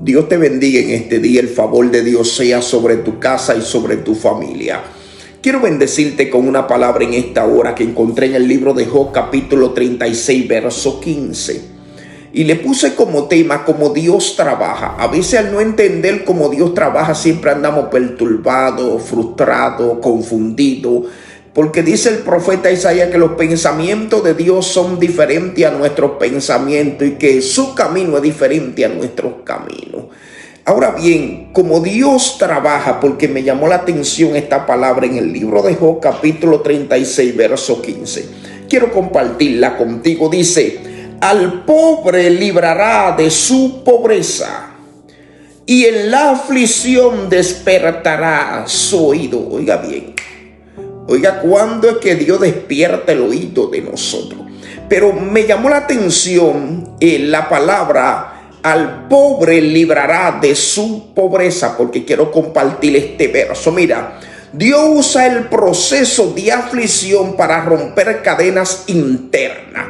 Dios te bendiga en este día. El favor de Dios sea sobre tu casa y sobre tu familia. Quiero bendecirte con una palabra en esta hora que encontré en el libro de Job, capítulo 36, verso 15. Y le puse como tema cómo Dios trabaja. A veces al no entender cómo Dios trabaja siempre andamos perturbados, frustrados, confundidos. Porque dice el profeta Isaías que los pensamientos de Dios son diferentes a nuestros pensamientos y que su camino es diferente a nuestros caminos. Ahora bien, como Dios trabaja, porque me llamó la atención esta palabra en el libro de Job, capítulo 36, verso 15. Quiero compartirla contigo. Dice: al pobre librará de su pobreza, y en la aflicción despertará su oído. Oiga bien. Oiga, ¿cuándo es que Dios despierta el oído de nosotros? Pero me llamó la atención la palabra al pobre librará de su pobreza, porque quiero compartir este verso. Mira, Dios usa el proceso de aflicción para romper cadenas internas.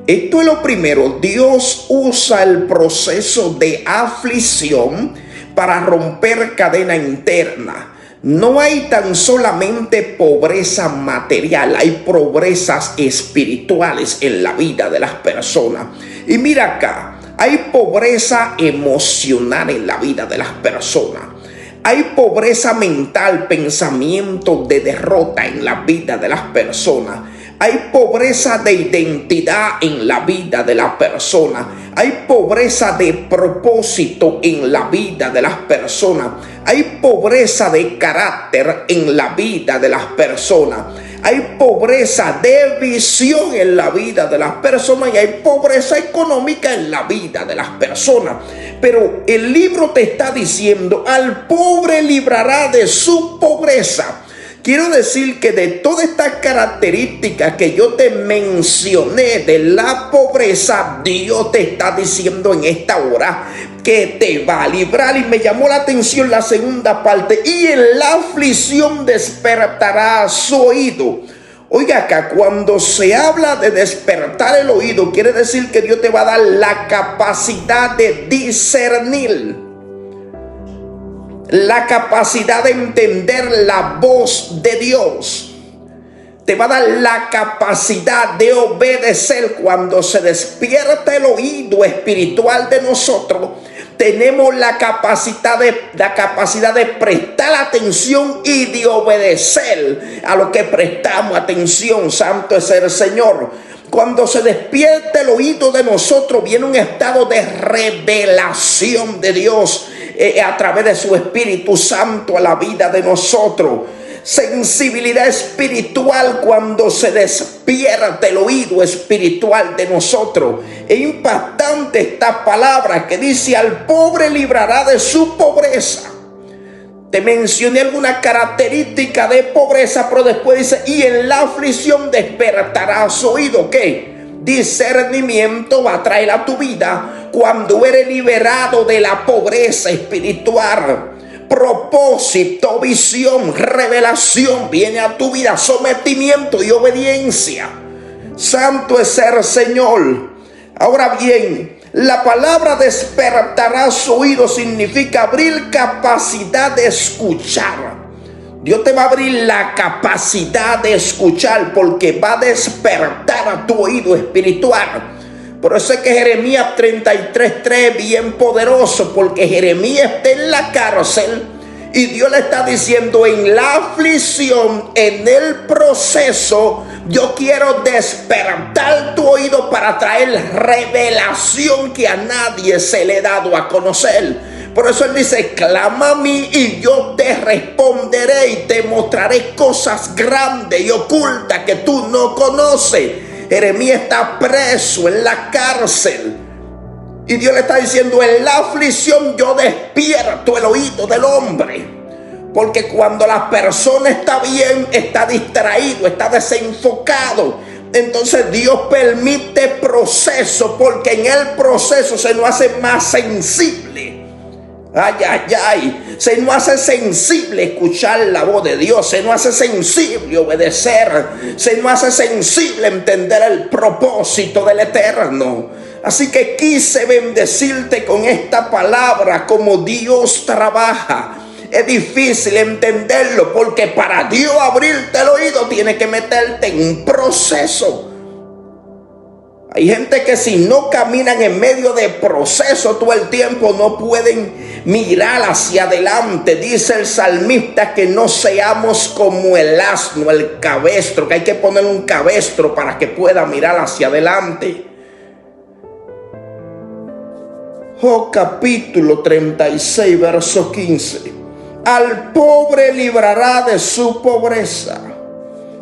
Esto es lo primero. Dios usa el proceso de aflicción para romper cadena interna. No hay tan solamente pobreza material, hay pobrezas espirituales en la vida de las personas. Y mira acá, hay pobreza emocional en la vida de las personas. Hay pobreza mental, pensamiento de derrota en la vida de las personas. Hay pobreza de identidad en la vida de la persona. Hay pobreza de propósito en la vida de las personas. Hay pobreza de carácter en la vida de las personas. Hay pobreza de visión en la vida de las personas y hay pobreza económica en la vida de las personas. Pero el libro te está diciendo: al pobre librará de su pobreza. Quiero decir que de todas estas características que yo te mencioné de la pobreza, Dios te está diciendo en esta hora que te va a librar. Y me llamó la atención la segunda parte: y en la aflicción despertará su oído. Oiga acá, cuando se habla de despertar el oído, quiere decir que Dios te va a dar la capacidad de discernir, la capacidad de entender la voz de Dios. Te va a dar la capacidad de obedecer. Cuando se despierta el oído espiritual de nosotros, tenemos la capacidad de prestar atención y de obedecer a lo que prestamos atención. Santo es el Señor. Cuando se despierta el oído de nosotros, viene un estado de revelación de Dios a través de su Espíritu Santo a la vida de nosotros. Sensibilidad espiritual cuando se despierta el oído espiritual de nosotros. Es impactante esta palabra que dice: al pobre librará de su pobreza. Te mencioné alguna característica de pobreza, pero después dice: y en la aflicción despertará su oído. ¿Qué? Discernimiento va a traer a tu vida cuando eres liberado de la pobreza espiritual. Propósito, visión, revelación viene a tu vida, sometimiento y obediencia. Santo es el Señor. Ahora bien, la palabra despertará su oído significa abrir capacidad de escuchar. Dios te va a abrir la capacidad de escuchar, porque va a despertar a tu oído espiritual. Por eso es que Jeremías 33:3 bien poderoso, porque Jeremías está en la cárcel y Dios le está diciendo: en la aflicción, en el proceso, yo quiero despertar tu oído para traer revelación que a nadie se le ha dado a conocer. Por eso él dice: clama a mí y yo te responderé y te mostraré cosas grandes y ocultas que tú no conoces. Jeremías está preso en la cárcel y Dios le está diciendo: en la aflicción yo despierto el oído del hombre. Porque cuando la persona está bien, está distraído, está desenfocado, entonces Dios permite proceso, porque en el proceso se nos hace más sensible. Ay, ay, ay. Se nos hace sensible escuchar la voz de Dios. Se nos hace sensible obedecer. Se nos hace sensible entender el propósito del Eterno. Así que quise bendecirte con esta palabra, como Dios trabaja. Es difícil entenderlo porque para Dios abrirte el oído tiene que meterte en un proceso. Hay gente que si no caminan en medio de proceso todo el tiempo no pueden mirar hacia adelante. Dice el salmista que no seamos como el asno, el cabestro, que hay que poner un cabestro para que pueda mirar hacia adelante. Job capítulo 36, verso 15. Al pobre librará de su pobreza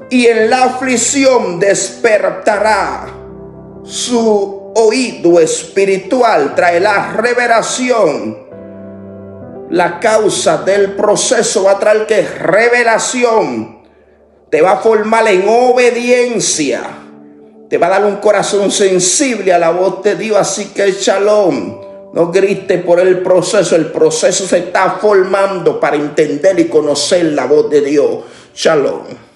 y en la aflicción despertará. Su oído espiritual traerá revelación. La causa del proceso va a traer que revelación. Te va a formar en obediencia. Te va a dar un corazón sensible a la voz de Dios. Así que shalom. No grites por el proceso se está formando para entender y conocer la voz de Dios. Shalom.